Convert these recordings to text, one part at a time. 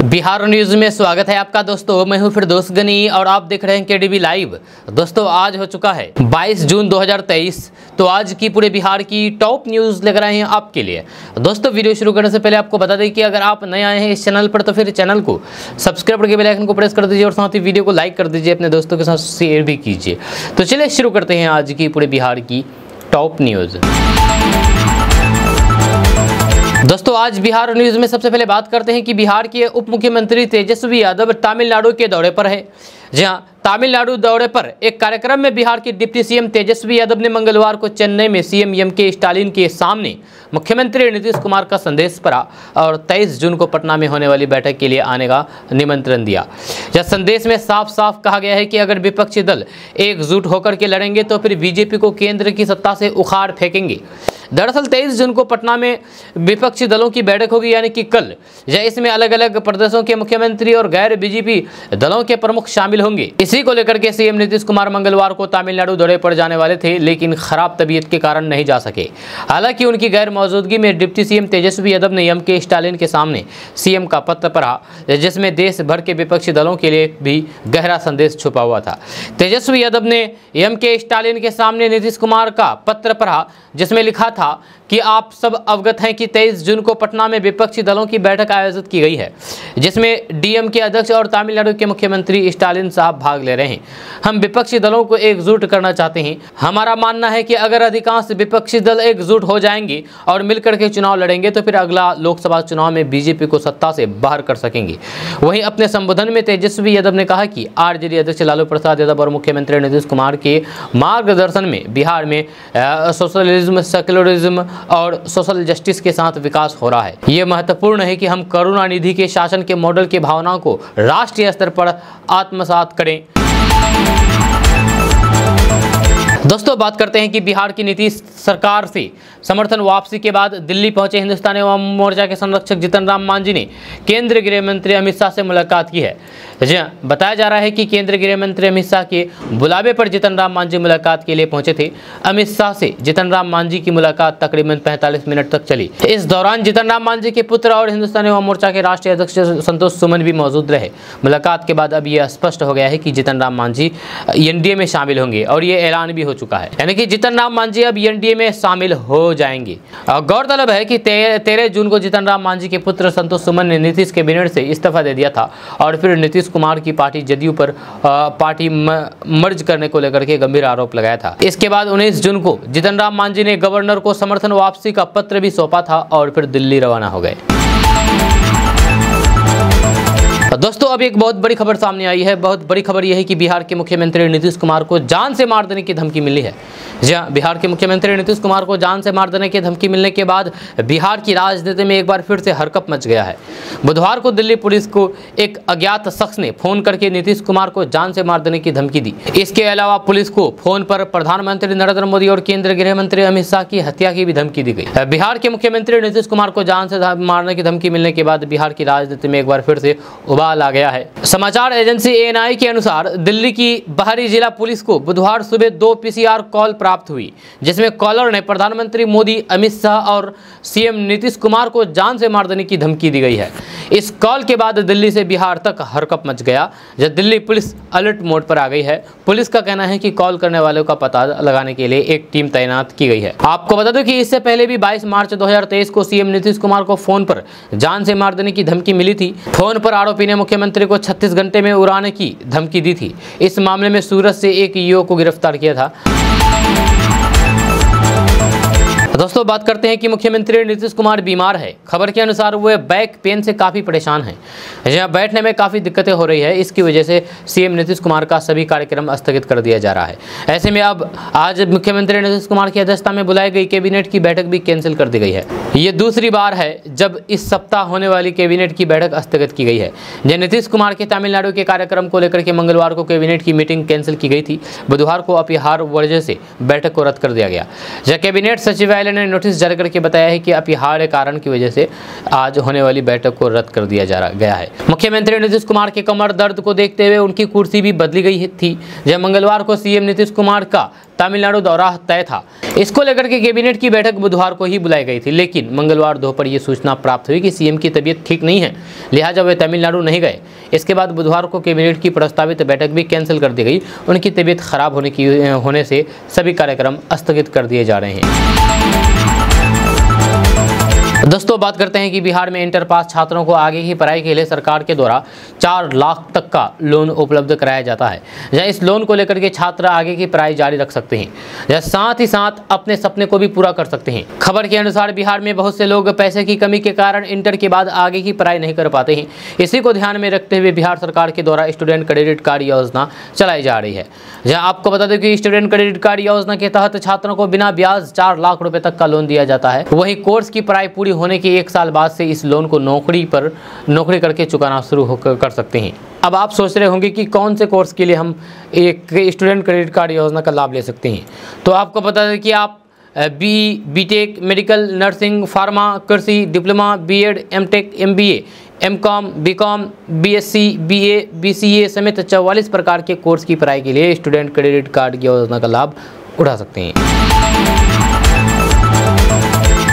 Bihar news में स्वागत है आपका दोस्तों। मैं हूं फिरदौस गनी और आप देख रहे हैं केडीवी लाइव। दोस्तों आज हो चुका है 22 जून 2023। तो आज की पूरे बिहार की टॉप न्यूज लेकर आए हैं आपके लिए। दोस्तों वीडियो शुरू करने से पहले आपको बता दें कि अगर आप नए आए हैं इस चैनल पर तो फिर चैनल को सब्सक्राइब करके बेल आइकन को प्रेस कर दीजिए और साथ ही वीडियो को लाइक कर दीजिए, अपने दोस्तों के साथ शेयर भी कीजिए। तो चलिए शुरू करते हैं आज की पूरे बिहार की टॉप न्यूज। दोस्तों आज बिहार न्यूज में सबसे पहले बात करते हैं कि बिहार के उप मुख्यमंत्री तेजस्वी यादव तमिलनाडु के दौरे पर है। जी हां, तमिलनाडु दौरे पर एक कार्यक्रम में बिहार के डिप्टी सीएम तेजस्वी यादव ने मंगलवार को चेन्नई में सीएम एम.के. स्टालिन के सामने मुख्यमंत्री नीतीश कुमार का संदेश पढ़ा और 23 जून को पटना में होने वाली बैठक के लिए आने का निमंत्रण दिया। यह संदेश में साफ साफ कहा गया है कि अगर विपक्षी दल एकजुट होकर के लड़ेंगे तो फिर बीजेपी को केंद्र की सत्ता से उखाड़ फेंकेंगे। दरअसल 23 जून को पटना में विपक्षी दलों की बैठक होगी, यानी कि कल। इसमें अलग अलग प्रदेशों के मुख्यमंत्री और गैर बीजेपी दलों के प्रमुख शामिल होंगे। इसी को लेकर के सीएम नीतीश कुमार मंगलवार को तमिलनाडु दौरे पर जाने वाले थे, लेकिन खराब तबीयत के कारण नहीं जा सके। हालांकि उनकी गैर मौजूदगी में डिप्टी सीएम तेजस्वी यादव ने एम.के. स्टालिन के सामने सीएम का पत्र पढ़ा, जिसमें देश भर के विपक्षी दलों के लिए भी गहरा संदेश छुपा हुआ था। तेजस्वी यादव ने एम.के. स्टालिन के सामने नीतीश कुमार का पत्र पढ़ा, जिसमें लिखा था कि आप सब अवगत हैं कि 23 जून को पटना में विपक्षी दलों की बैठक आयोजित की गई है, जिसमें डीएम के अध्यक्ष और तमिलनाडु के मुख्यमंत्री स्टालिन साहब भाग ले रहे हैं। हम विपक्षी दलों को एकजुट करना चाहते हैं। हमारा मानना है कि अगर अधिकांश विपक्षी दल एकजुट हो जाएंगे और मिलकर के चुनाव लड़ेंगे तो फिर अगला लोकसभा चुनाव में बीजेपी को सत्ता से बाहर कर सकेंगे। वहीं अपने संबोधन में तेजस्वी यादव ने कहा कि आरजेडी अध्यक्ष लालू प्रसाद यादव और मुख्यमंत्री नीतीश कुमार के मार्गदर्शन में बिहार में सोशलिज्म, सेक्युलरिज्म और सोशल जस्टिस के साथ विकास हो रहा है। ये महत्वपूर्ण है कि हम करुणानिधि के शासन के मॉडल की भावनाओं को राष्ट्रीय स्तर पर आत्मसात करें। दोस्तों बात करते हैं कि बिहार की नीतीश सरकार से समर्थन वापसी के बाद दिल्ली पहुंचे हिंदुस्तानी अवाम मोर्चा के संरक्षक जीतन राम मांझी ने केंद्रीय गृह मंत्री अमित शाह से मुलाकात की है। जी हां, बताया जा रहा है कि केंद्रीय गृह मंत्री अमित शाह के बुलावे पर जीतन राम मांझी मुलाकात के लिए पहुंचे थे। अमित शाह से जीतन राम मांझी की मुलाकात तकरीबन 45 मिनट तक चली। इस दौरान जीतन राम मांझी के पुत्र और हिंदुस्तानी अवाम मोर्चा के राष्ट्रीय अध्यक्ष संतोष सुमन भी मौजूद रहे। मुलाकात के बाद अब यह स्पष्ट हो गया है कि जीतन राम मांझी एनडीए में शामिल होंगे और ये ऐलान भी हो चुका है, यानी कि जीतन राम मांझी अब एनडीए में शामिल हो जाएंगे। गौरतलब है कि 13 जून को जीतन राम मांझी के पुत्र संतोष सुमन ने नीतीश कैबिनेट से इस्तीफा दे दिया था और फिर नीतीश कुमार की पार्टी जदयू पर पार्टी मर्ज करने को लेकर के गंभीर आरोप लगाया था। इसके बाद 19 जून को जीतन राम मांझी ने गवर्नर को समर्थन वापसी का पत्र भी सौंपा था और फिर दिल्ली रवाना हो गए। दोस्तों अब एक बहुत बड़ी खबर सामने आई है। बहुत बड़ी खबर यह है कि बिहार के मुख्यमंत्री नीतीश कुमार को जान से मार देने की धमकी मिली है। जी हां, बिहार के मुख्यमंत्री नीतीश कुमार को जान से मार देने की धमकी मिलने के बाद बिहार की राजनीति में एक बार फिर से हरकत मच गया है। बुधवार को दिल्ली पुलिस को एक अज्ञात शख्स ने फोन करके नीतीश कुमार को जान से मार देने की धमकी दी। इसके अलावा पुलिस को फोन पर प्रधानमंत्री नरेंद्र मोदी और केंद्रीय गृह मंत्री अमित शाह की हत्या की भी धमकी दी गई। बिहार के मुख्यमंत्री नीतीश कुमार को जान से मारने की धमकी मिलने के बाद बिहार की राजनीति में एक बार फिर से उबाल आ गया है। समाचार एजेंसी एएनआई के अनुसार दिल्ली की बाहरी जिला पुलिस को बुधवार सुबह 2 पीसीआर कॉल प्राप्त हुई, जिसमें कॉलर ने प्रधानमंत्री मोदी, अमित शाह और सीएम नीतीश कुमार को जान से मार देने की धमकी दी गई है। इस कॉल के बाद दिल्ली से बिहार तक हरकत मच गया, जब दिल्ली पुलिस अलर्ट मोड पर आ गई है। पुलिस का कहना है कि कॉल करने वालों का पता लगाने के लिए एक टीम तैनात की गई है। आपको बता दूं कि इससे पहले भी 22 मार्च 2023 को सीएम नीतीश कुमार को फोन पर जान से मार देने की धमकी मिली थी। फोन पर आरोपी ने मुख्यमंत्री को 36 घंटे में उड़ाने की धमकी दी थी। इस मामले में सूरत से एक युवक को गिरफ्तार किया था। दोस्तों बात करते हैं कि मुख्यमंत्री नीतीश कुमार बीमार है। खबर के अनुसार वो बैक पेन से काफ़ी परेशान हैं। जहाँ बैठने में काफ़ी दिक्कतें हो रही है, इसकी वजह से सीएम नीतीश कुमार का सभी कार्यक्रम स्थगित कर दिया जा रहा है। ऐसे में अब आज मुख्यमंत्री नीतीश कुमार की अध्यक्षता में बुलाई गई कैबिनेट की बैठक भी कैंसिल कर दी गई है। ये दूसरी बार है जब इस सप्ताह होने वाली कैबिनेट की बैठक स्थगित की गई है। नीतीश कुमार के तमिलनाडु के कार्यक्रम को लेकर के मंगलवार को कैबिनेट की मीटिंग कैंसिल की गई थी। बुधवार को अपहार वजह से बैठक को रद्द कर दिया गया। जब कैबिनेट सचिवालय न्यायालय ने नोटिस जारी करके बताया है कि अपरिहार्य कारण की वजह से आज होने वाली बैठक को रद्द कर दिया गया है। मुख्यमंत्री नीतीश कुमार के कमर दर्द को देखते हुए उनकी कुर्सी भी बदली गई थी। जब मंगलवार को सीएम नीतीश कुमार का तमिलनाडु दौरा तय था, इसको लेकर के कैबिनेट की बैठक बुधवार को ही बुलाई गई थी, लेकिन मंगलवार दोपहर ये सूचना प्राप्त हुई कि सीएम की तबीयत ठीक नहीं है, लिहाजा वे तमिलनाडु नहीं गए। इसके बाद बुधवार को कैबिनेट की प्रस्तावित बैठक भी कैंसिल कर दी गई। उनकी तबीयत खराब होने से सभी कार्यक्रम स्थगित कर दिए जा रहे हैं। दोस्तों, बात करते हैं कि बिहार में इंटर पास छात्रों को आगे की पढ़ाई के लिए सरकार के द्वारा 4 लाख तक का लोन उपलब्ध कराया जाता है। जहाँ इस लोन को लेकर के छात्र आगे की पढ़ाई जारी रख सकते हैं, या साथ ही साथ अपने सपने को भी पूरा कर सकते हैं। खबर के अनुसार बिहार में बहुत से लोग पैसे की कमी के कारण इंटर के बाद आगे की पढ़ाई नहीं कर पाते हैं। इसी को ध्यान में रखते हुए बिहार सरकार के द्वारा स्टूडेंट क्रेडिट कार्ड योजना चलाई जा रही है। जहाँ आपको बता दें कि स्टूडेंट क्रेडिट कार्ड योजना के तहत छात्रों को बिना ब्याज 4 लाख रुपए तक का लोन दिया जाता है। वहीं कोर्स की पढ़ाई पूरी होने के 1 साल बाद से इस लोन को नौकरी करके चुकाना शुरू कर सकते हैं। अब आप सोच रहे होंगे कि कौन से कोर्स के लिए हम एक स्टूडेंट क्रेडिट कार्ड योजना का लाभ ले सकते हैं। तो आपको बता दें कि आप बीटेक, मेडिकल, नर्सिंग, फार्मा, कृषि, diploma, BEd, MTech, MBA, MCom, BCom, BSc, BA, BCA समेत 44 प्रकार के कोर्स की पढ़ाई के लिए स्टूडेंट क्रेडिट कार्ड योजना का लाभ उठा सकते हैं।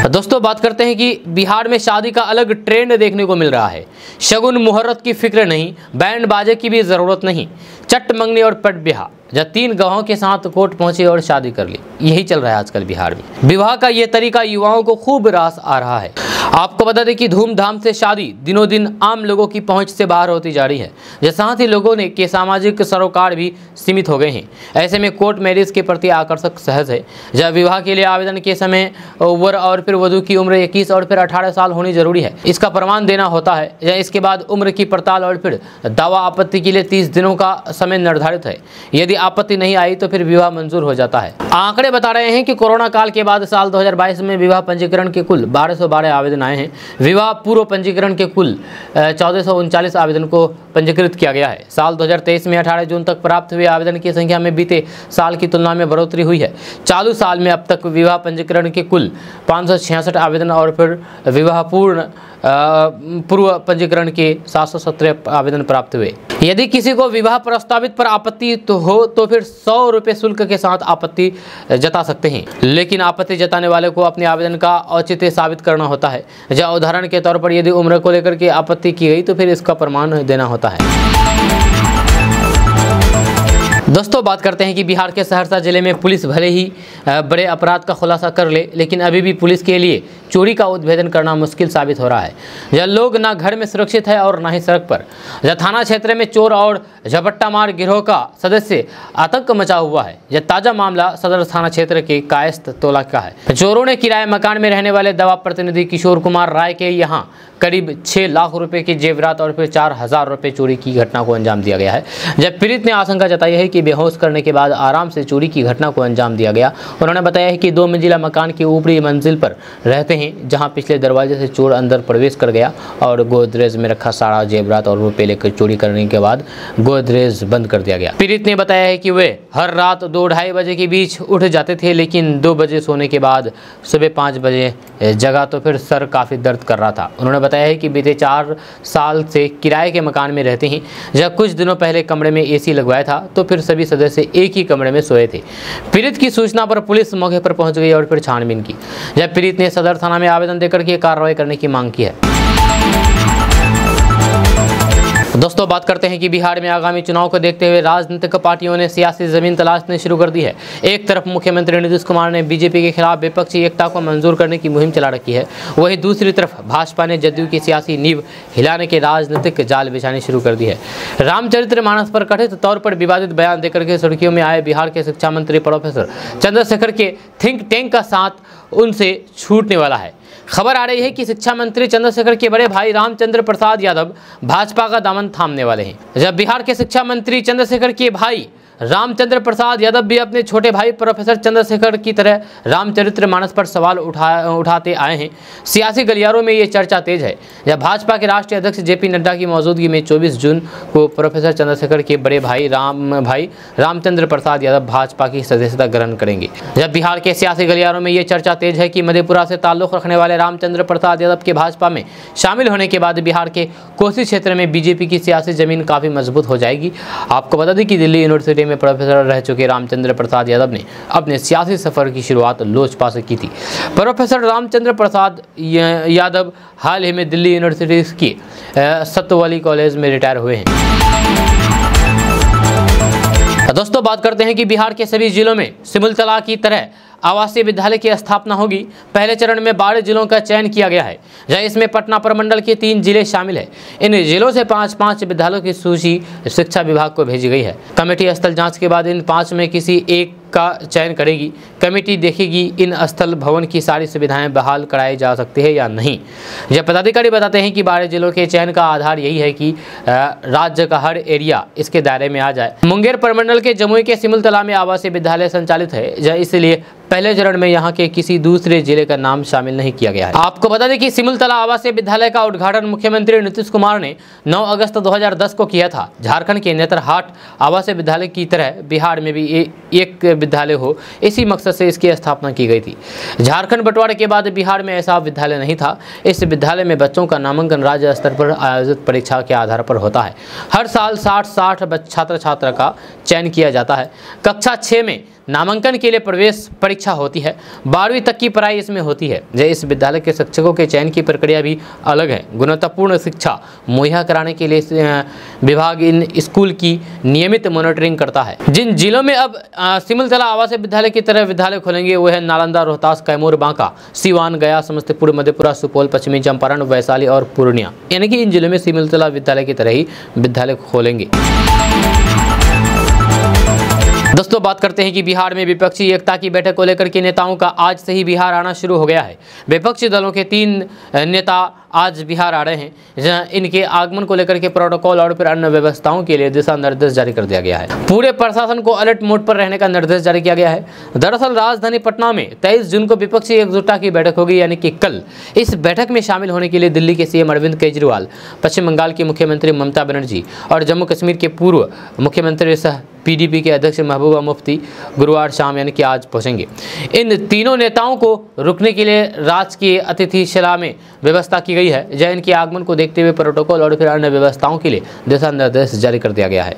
दोस्तों, बात करते हैं कि बिहार में शादी का अलग ट्रेंड देखने को मिल रहा है। शगुन मुहूर्त की फिक्र नहीं, बैंड बाजे की भी जरूरत नहीं, चट मंगनी और पट ब्याह, जब 3 गवाहों के साथ कोर्ट पहुंचे और शादी कर ली। यही चल रहा है आजकल बिहार में। विवाह का ये तरीका युवाओं को खूब रास आ रहा है। आपको बता दें कि धूमधाम से शादी दिनों दिन आम लोगों की पहुंच से बाहर होती जा रही है। साथ ही लोगों के सामाजिक सरोकार भी सीमित हो गए हैं। ऐसे में कोर्ट मैरिज के प्रति आकर्षक सहज है। जब विवाह के लिए आवेदन के समय वर और फिर वधू की उम्र 21 और फिर 18 साल होनी जरूरी है। इसका प्रमाण देना होता है। या इसके बाद उम्र की पड़ताल और फिर दावा आपत्ति के लिए 30 दिनों का समय निर्धारित है। यदि आपत्ति नहीं आई तो फिर विवाह मंजूर हो जाता है। आंकड़े बता रहे हैं कि कोरोना काल के बाद साल 2022 में विवाह पंजीकरण के कुल 1212 आवेदन आए हैं। विवाह पूर्व पंजीकरण के कुल 1439 आवेदन को पंजीकृत किया गया है। साल 2023 में 18 जून तक प्राप्त हुए आवेदन की संख्या में बीते साल की तुलना में बढ़ोतरी हुई है। चालू साल में अब तक विवाह पंजीकरण के कुल 566 आवेदन और फिर विवाह पूर्व पंजीकरण के 717 आवेदन प्राप्त हुए। यदि किसी को विवाह प्रस्तावित पर आपत्ति तो हो तो फिर 100 रुपये शुल्क के साथ आपत्ति जता सकते हैं, लेकिन आपत्ति जताने वाले को अपने आवेदन का औचित्य साबित करना होता है। जहाँ उदाहरण के तौर पर यदि उम्र को लेकर के आपत्ति की गई तो फिर इसका प्रमाण देना होता है। दोस्तों, बात करते हैं कि बिहार के सहरसा जिले में पुलिस भले ही बड़े अपराध का खुलासा कर ले, लेकिन अभी भी पुलिस के लिए चोरी का उद्भेदन करना मुश्किल साबित हो रहा है। यह लोग ना घर में सुरक्षित है और ना ही सड़क पर। यह थाना क्षेत्र में चोर और झपट्टा मार गिरोह का सदस्य आतंक मचा हुआ है। यह ताजा मामला सदर थाना क्षेत्र के कायस्थ टोला का है। चोरों ने किराए मकान में रहने वाले दवा प्रतिनिधि किशोर कुमार राय के यहाँ करीब 6 लाख रुपए के जेवरात और फिर 4000 रुपए चोरी की घटना को अंजाम दिया गया है। जब पीड़ित ने आशंका जताई है कि बेहोश करने के बाद आराम से चोरी की घटना को अंजाम दिया गया। उन्होंने बताया है कि 2 मंजिला मकान की ऊपरी मंजिल पर रहते हैं, जहां पिछले दरवाजे से चोर अंदर प्रवेश कर गया और गोदरेज में रखा सारा जेवरात और रुपए लेकर चोरी करने के बाद गोदरेज बंद कर दिया गया। पीड़ित ने बताया है कि वे हर रात 2-2:30 बजे के बीच उठ जाते थे, लेकिन 2 बजे सोने के बाद सुबह 5 बजे जगा तो फिर सर काफ़ी दर्द कर रहा था। उन्होंने बताया है कि बीते 4 साल से किराए के मकान में रहते हैं। जब कुछ दिनों पहले कमरे में एसी लगवाया था तो फिर सभी सदस्य एक ही कमरे में सोए थे। पीड़ित की सूचना पर पुलिस मौके पर पहुंच गई और फिर छानबीन की। जब पीड़ित ने सदर थाना में आवेदन देकर के कार्रवाई करने की मांग की है। दोस्तों, बात करते हैं कि बिहार में आगामी चुनाव को देखते हुए राजनीतिक पार्टियों ने सियासी जमीन तलाशनी शुरू कर दी है। एक तरफ मुख्यमंत्री नीतीश कुमार ने बीजेपी के खिलाफ विपक्षी एकता को मंजूर करने की मुहिम चला रखी है, वहीं दूसरी तरफ भाजपा ने जदयू की सियासी नींव हिलाने के राजनीतिक जाल बिछानी शुरू कर दी है। रामचरितमानस पर कथित तौर पर विवादित बयान देकर के सुर्खियों में आए बिहार के शिक्षा मंत्री प्रोफेसर चंद्रशेखर के थिंक टैंक का साथ उनसे छूटने वाला है। खबर आ रही है कि शिक्षा मंत्री चंद्रशेखर के बड़े भाई रामचंद्र प्रसाद यादव भाजपा का दामन थामने वाले हैं। जब बिहार के शिक्षा मंत्री चंद्रशेखर के भाई रामचंद्र प्रसाद यादव भी अपने छोटे भाई प्रोफेसर चंद्रशेखर की तरह रामचरितमानस पर सवाल उठाते आए हैं। सियासी गलियारों में ये चर्चा तेज है। जब भाजपा के राष्ट्रीय अध्यक्ष जेपी नड्डा की मौजूदगी में 24 जून को प्रोफेसर चंद्रशेखर के बड़े भाई रामचंद्र प्रसाद यादव भाजपा की सदस्यता ग्रहण करेंगे। जब बिहार के सियासी गलियारों में ये चर्चा तेज है कि मधेपुरा से ताल्लुक रखने वाले रामचंद्र प्रसाद यादव के भाजपा में शामिल होने के बाद बिहार के कोसी क्षेत्र में बीजेपी की सियासी जमीन काफी मजबूत हो जाएगी। आपको बता दें कि दिल्ली यूनिवर्सिटी में प्रोफेसर रह चुके रामचंद्र प्रसाद यादव ने अपने सियासी सफर की शुरुआत लोजपा से की थी। प्रोफेसर रामचंद्र प्रसाद यादव हाल ही में दिल्ली यूनिवर्सिटी की सत्तवली कॉलेज में रिटायर हुए हैं। दोस्तों बात करते हैं कि बिहार के सभी जिलों में सिमुलतला की तरह आवासीय विद्यालय की स्थापना होगी। पहले चरण में 12 जिलों का चयन किया गया है, जहां इसमें पटना प्रमंडल के 3 जिले शामिल है। इन जिलों से 5-5 विद्यालयों की सूची शिक्षा विभाग को भेजी गई है। कमेटी स्थल जांच के बाद इन 5 में किसी एक का चयन करेगी। कमेटी देखेगी इन स्थल भवन की सारी सुविधाएं बहाल कराई जा सकती है या नहीं। यह पदाधिकारी बताते हैं कि 12 जिलों के चयन का आधार यही है कि राज्य का हर एरिया इसके दायरे में आ जाए। मुंगेर प्रमंडल के जमुई के सिमुलतला में आवासीय विद्यालय संचालित है, इसलिए पहले चरण में यहां के किसी दूसरे जिले का नाम शामिल नहीं किया गया है। आपको बता दें कि सिमुलतला आवासीय विद्यालय का उद्घाटन मुख्यमंत्री नीतीश कुमार ने 9 अगस्त 2010 को किया था। झारखंड के नेतरहाट आवासीय विद्यालय की तरह बिहार में भी एक विद्यालय हो, इसी मकसद से इसकी स्थापना की गई थी। झारखंड बंटवारे के बाद बिहार में ऐसा विद्यालय नहीं था। इस विद्यालय में बच्चों का नामांकन राज्य स्तर पर आयोजित परीक्षा के आधार पर होता है। हर साल 60 छात्र छात्रा का चयन किया जाता है। कक्षा 6 में नामांकन के लिए प्रवेश परीक्षा होती है। 12वीं तक की पढ़ाई इसमें होती है। इस विद्यालय के शिक्षकों के चयन की प्रक्रिया भी अलग है। गुणवत्तापूर्ण शिक्षा मुहैया कराने के लिए विभाग इन स्कूल की नियमित मॉनिटरिंग करता है। जिन जिलों में अब सिमुलतला आवासीय विद्यालय की तरह विद्यालय खोलेंगे वो है नालंदा, रोहतास, कैमूर, बांका, सीवान, गया, समस्तीपुर, मधेपुरा, सुपौल, पश्चिमी चंपारण, वैशाली और पूर्णिया। यानी कि इन जिलों में सिमुलतला विद्यालय की तरह ही विद्यालय खोलेंगे। दोस्तों बात करते हैं कि बिहार में विपक्षी एकता की बैठक को लेकर के नेताओं का आज से ही बिहार आना शुरू हो गया है। विपक्षी दलों के 3 नेता आज बिहार आ रहे हैं, जहां इनके आगमन को लेकर के प्रोटोकॉल और फिर अन्य व्यवस्थाओं के लिए दिशा निर्देश जारी कर दिया गया है। पूरे प्रशासन को अलर्ट मोड पर रहने का निर्देश जारी किया गया है। दरअसल राजधानी पटना में 23 जून को विपक्षी एकजुटता की बैठक होगी, यानी कि कल। इस बैठक में शामिल होने के लिए दिल्ली के सीएम अरविंद केजरीवाल, पश्चिम बंगाल की मुख्यमंत्री ममता बनर्जी और जम्मू कश्मीर के पूर्व मुख्यमंत्री सह पीडीपी के अध्यक्ष महबूबा मुफ्ती गुरुवार शाम यानी कि आज पहुंचेंगे। इन तीनों नेताओं को रुकने के लिए राजकीय अतिथिशाला में व्यवस्था की गई है, जहां इनके आगमन को देखते हुए प्रोटोकॉल और फिर अन्य व्यवस्थाओं के लिए दिशा निर्देश जारी कर दिया गया है।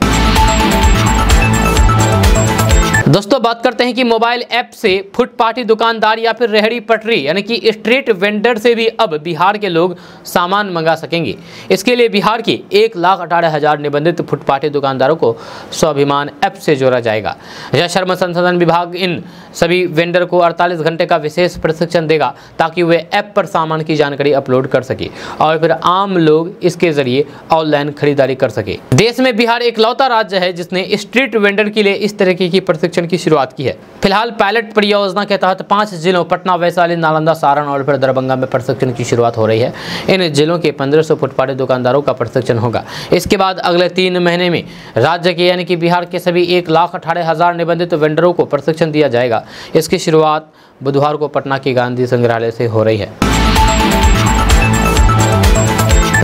दोस्तों बात करते हैं कि मोबाइल ऐप से फुटपाथी दुकानदार या फिर रेहड़ी पटरी यानी कि स्ट्रीट वेंडर से भी अब बिहार के लोग सामान मंगा सकेंगे। इसके लिए बिहार के 1,18,000 निबंधित फुटपाथी दुकानदारों को स्वाभिमान ऐप से जोड़ा जाएगा। यह श्रम संसाधन विभाग इन सभी वेंडर को 48 घंटे का विशेष प्रशिक्षण देगा, ताकि वे ऐप पर सामान की जानकारी अपलोड कर सके और फिर आम लोग इसके जरिए ऑनलाइन खरीदारी कर सके। देश में बिहार इकलौता राज्य है जिसने स्ट्रीट वेंडर के लिए इस तरीके की प्रशिक्षण की शुरुआत की है। फिलहाल पायलट परियोजना के तहत 5 जिलों पटना, वैशाली, नालंदा, सारण और फिर दरभंगा में प्रशिक्षण की शुरुआत हो रही है। इन जिलों के 1500 फुटपाथी दुकानदारों का प्रशिक्षण होगा। इसके बाद अगले 3 महीने में राज्य के यानी कि बिहार के सभी 1,18,000 निबंधित वेंडरों को प्रशिक्षण दिया जाएगा। इसकी शुरुआत बुधवार को पटना के गांधी संग्रहालय से हो रही है।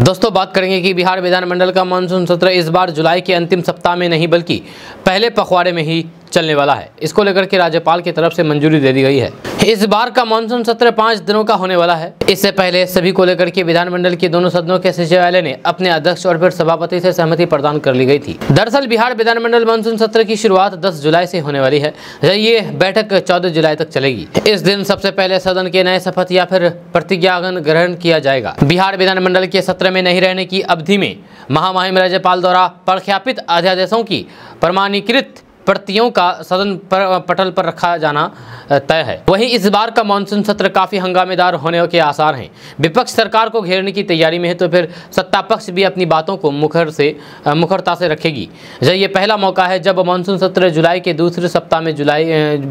दोस्तों बात करेंगे कि बिहार विधानमंडल का मानसून सत्र इस बार जुलाई के अंतिम सप्ताह में नहीं बल्कि पहले पखवाड़े में ही चलने वाला है। इसको लेकर के राज्यपाल की तरफ से मंजूरी दे दी गई है। इस बार का मानसून सत्र 5 दिनों का होने वाला है। इससे पहले सभी को लेकर के विधानमंडल के दोनों सदनों के सचिवालय ने अपने अध्यक्ष और फिर सभापति से सहमति प्रदान कर ली गई थी। दरअसल बिहार विधानमंडल मानसून सत्र की शुरुआत 10 जुलाई से होने वाली है। ये बैठक 14 जुलाई तक चलेगी। इस दिन सबसे पहले सदन के नए शपथ या फिर प्रतिज्ञा ग्रहण किया जाएगा। बिहार विधानमंडल के सत्र में नहीं रहने की अवधि में महामहिम राज्यपाल द्वारा प्रख्यापित अध्यादेशों की प्रमाणीकृत प्रतियों का सदन पटल पर रखा जाना तय है। वहीं इस बार का मानसून सत्र काफी हंगामेदार होने के आसार हैं। विपक्ष सरकार को घेरने की तैयारी में है, तो फिर सत्ता पक्ष भी अपनी बातों को मुखरता से रखेगी। ये पहला मौका है जब मानसून सत्र जुलाई के दूसरे सप्ताह में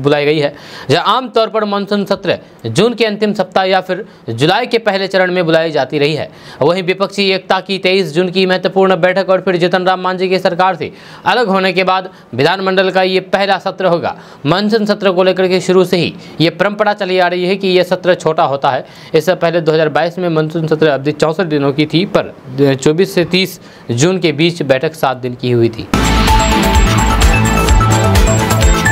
बुलाई गई है। आमतौर पर मानसून सत्र जून के अंतिम सप्ताह या फिर जुलाई के पहले चरण में बुलाई जाती रही है। वहीं विपक्षी एकता की 23 जून की महत्वपूर्ण बैठक और फिर जीतन राम मांझी की सरकार से अलग होने के बाद विधानमंडल मंत्रिमंडल का ये पहला सत्र होगा। मानसून सत्र को लेकर के शुरू से ही ये परंपरा चली आ रही है कि यह सत्र छोटा होता है। इससे पहले 2022 में मानसून सत्र अवधि 64 दिनों की थी, पर 24 से 30 जून के बीच बैठक 7 दिन की हुई थी।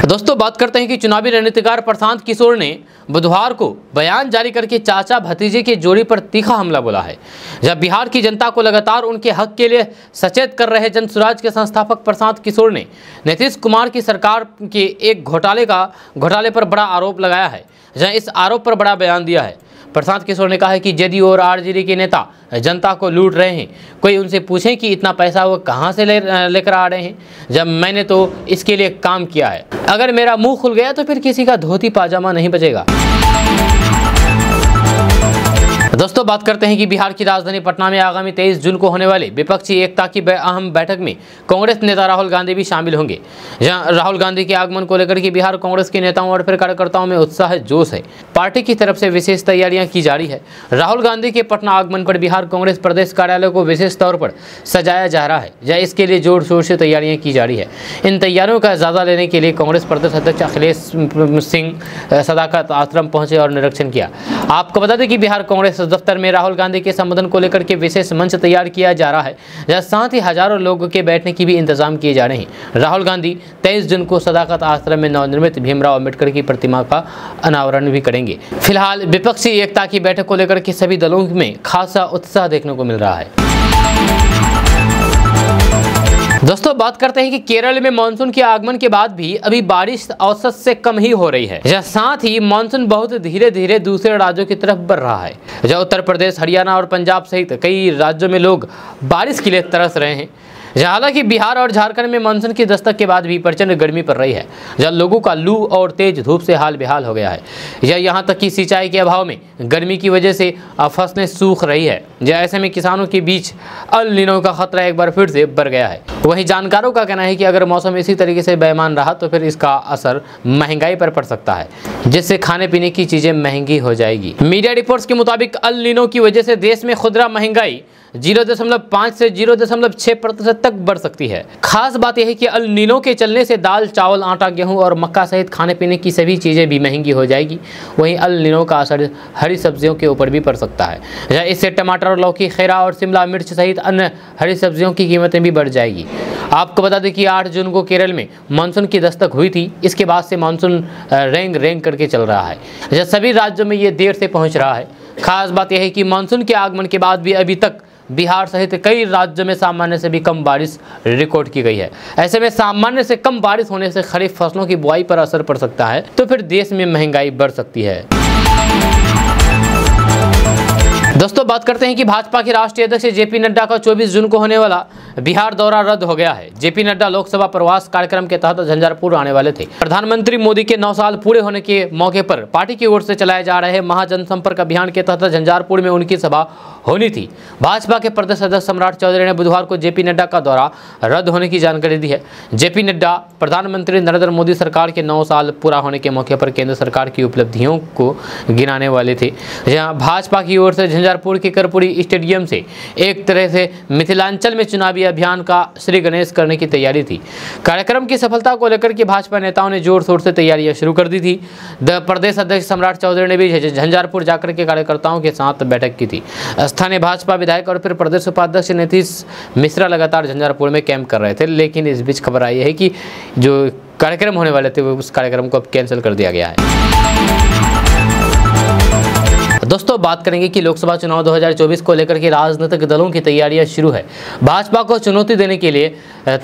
दोस्तों, बात करते हैं कि चुनावी रणनीतिकार प्रशांत किशोर ने बुधवार को बयान जारी करके चाचा भतीजे की जोड़ी पर तीखा हमला बोला है। जब बिहार की जनता को लगातार उनके हक के लिए सचेत कर रहे जन स्वराज के संस्थापक प्रशांत किशोर ने नीतीश कुमार की सरकार के एक घोटाले पर बड़ा आरोप लगाया है, जहां इस आरोप पर बड़ा बयान दिया है। प्रशांत किशोर ने कहा है कि जेडीयू और आरजेडी के नेता जनता को लूट रहे हैं। कोई उनसे पूछे कि इतना पैसा वो कहां से लेकर आ रहे हैं, जब मैंने तो इसके लिए काम किया है। अगर मेरा मुंह खुल गया तो फिर किसी का धोती पाजामा नहीं बचेगा। दोस्तों, बात करते हैं कि बिहार की राजधानी पटना में आगामी 23 जून को होने वाले विपक्षी एकता की अहम बैठक में कांग्रेस नेता राहुल गांधी भी शामिल होंगे। जहां राहुल गांधी के आगमन को लेकर के बिहार कांग्रेस के नेताओं और फिर कार्यकर्ताओं में उत्साह जोश है। पार्टी की तरफ से विशेष तैयारियां की जा रही है। राहुल गांधी के पटना आगमन पर बिहार कांग्रेस प्रदेश कार्यालय को विशेष तौर पर सजाया जा रहा है, जहाँ इसके लिए जोर शोर से तैयारियां की जा रही है। इन तैयारियों का जायजा लेने के लिए कांग्रेस प्रदेश अध्यक्ष अखिलेश सिंह सदाकत आश्रम पहुंचे और निरीक्षण किया। आपको बता दें कि बिहार कांग्रेस दफ्तर में राहुल गांधी के संबोधन को लेकर के विशेष मंच तैयार किया जा रहा है, जहां साथ ही हजारों लोगों के बैठने की भी इंतजाम किए जा रहे हैं। राहुल गांधी 23 जून को सदाकत आश्रम में नवनिर्मित भीमराव अंबेडकर की प्रतिमा का अनावरण भी करेंगे। फिलहाल विपक्षी एकता की बैठक को लेकर के सभी दलों में खासा उत्साह देखने को मिल रहा है। दोस्तों, बात करते हैं कि केरल में मानसून के आगमन के बाद भी अभी बारिश औसत से कम ही हो रही है। साथ ही मानसून बहुत धीरे धीरे दूसरे राज्यों की तरफ बढ़ रहा है। जहाँ उत्तर प्रदेश, हरियाणा और पंजाब सहित कई राज्यों में लोग बारिश के लिए तरस रहे हैं। हालांकि बिहार और झारखंड में मानसून की दस्तक के बाद भी प्रचंड गर्मी पड़ रही है, जहां लोगों का लू और तेज धूप से हाल बेहाल हो गया है। यहाँ तक कि सिंचाई के अभाव में गर्मी की वजह से फसलें सूख रही है। ऐसे में किसानों के बीच अल नीनो का खतरा एक बार फिर से बढ़ गया है। वहीं जानकारों का कहना है कि अगर मौसम इसी तरीके से बेईमान रहा तो फिर इसका असर महंगाई पर पड़ सकता है, जिससे खाने पीने की चीजें महंगी हो जाएगी। मीडिया रिपोर्ट्स के मुताबिक अल नीनो की वजह से देश में खुदरा महंगाई 0.5 से 0.6% तक बढ़ सकती है। खास बात यह है कि अल नीनो के चलने से दाल, चावल, आटा, गेहूं और मक्का सहित खाने पीने की सभी चीजें भी महंगी हो जाएगी। वहीं अल नीनो का असर हरी सब्जियों के ऊपर भी पड़ सकता है। इससे टमाटर, लौकी, खीरा और शिमला मिर्च सहित अन्य हरी सब्जियों की कीमतें भी बढ़ जाएगी। आपको बता दें कि 8 जून को केरल में मानसून की दस्तक हुई थी। इसके बाद से मानसून रेंग करके चल रहा है। सभी राज्यों में ये देर से पहुंच रहा है। खास बात यह है कि मानसून के आगमन के बाद भी अभी तक बिहार सहित कई राज्यों में सामान्य से भी कम बारिश रिकॉर्ड की गई है। ऐसे में सामान्य से कम बारिश होने से खरीफ फसलों की बुआई पर असर पड़ सकता है, तो फिर देश में महंगाई बढ़ सकती है। दोस्तों, बात करते हैं कि भाजपा के राष्ट्रीय अध्यक्ष जेपी नड्डा का 24 जून को होने वाला बिहार दौरा रद्द हो गया है। जेपी नड्डा लोकसभा प्रवास कार्यक्रम के तहत झंझारपुर आने वाले थे। प्रधानमंत्री मोदी के 9 साल पूरे होने के मौके पर पार्टी की ओर से चलाए जा रहे महाजनसंपर्क अभियान के तहत झंझारपुर में उनकी सभा होनी थी। भाजपा के प्रदेश अध्यक्ष सम्राट चौधरी ने बुधवार को जेपी नड्डा का दौरा रद्द होने की जानकारी दी है। जेपी नड्डा प्रधानमंत्री नरेंद्र मोदी सरकार के 9 साल पूरा होने के मौके पर केंद्र सरकार की उपलब्धियों को गिनाने वाले थे। जहां भाजपा की ओर से झंझारपुर के कर्पूरी स्टेडियम से एक तरह से मिथिलांचल में चुनावी अभियान का श्री गणेश करने की तैयारी थी। कार्यक्रम की सफलता को लेकर के भाजपा नेताओं ने जोर शोर से तैयारियां शुरू कर दी थी। प्रदेश अध्यक्ष सम्राट चौधरी ने भी झंझारपुर जाकर के कार्यकर्ताओं के साथ बैठक की थी। स्थानीय भाजपा विधायक और फिर प्रदेश उपाध्यक्ष नीतीश मिश्रा लगातार झंझारपुर में कैंप कर रहे थे, लेकिन इस बीच खबर आई है कि जो कार्यक्रम होने वाले थे उस कार्यक्रम को अब कैंसिल कर दिया गया है। दोस्तों, बात करेंगे कि लोकसभा चुनाव 2024 को लेकर के राजनीतिक दलों की तैयारियां शुरू है। भाजपा को चुनौती देने के लिए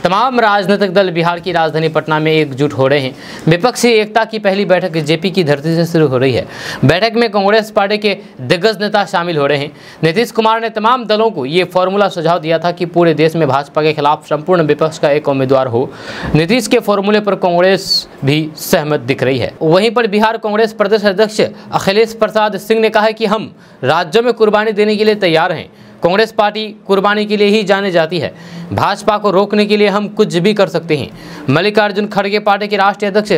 तमाम राजनीतिक दल बिहार की राजधानी पटना में एकजुट हो रहे हैं। विपक्षी एकता की पहली बैठक जेपी की धरती से शुरू हो रही है। बैठक में कांग्रेस पार्टी के दिग्गज नेता शामिल हो रहे हैं। नीतीश कुमार ने तमाम दलों को ये फॉर्मूला सुझाव दिया था कि पूरे देश में भाजपा के खिलाफ संपूर्ण विपक्ष का एक उम्मीदवार हो। नीतीश के फॉर्मूले पर कांग्रेस भी सहमत दिख रही है। वहीं पर बिहार कांग्रेस प्रदेश अध्यक्ष अखिलेश प्रसाद सिंह ने कहा है कि हम राज्यों में कुर्बानी देने के लिए तैयार हैं। कांग्रेस पार्टी कुर्बानी के लिए ही जानी जाती है। भाजपा को रोकने के लिए हम कुछ भी कर सकते हैं। मल्लिकार्जुन खड़गे पार्टी के राष्ट्रीय अध्यक्ष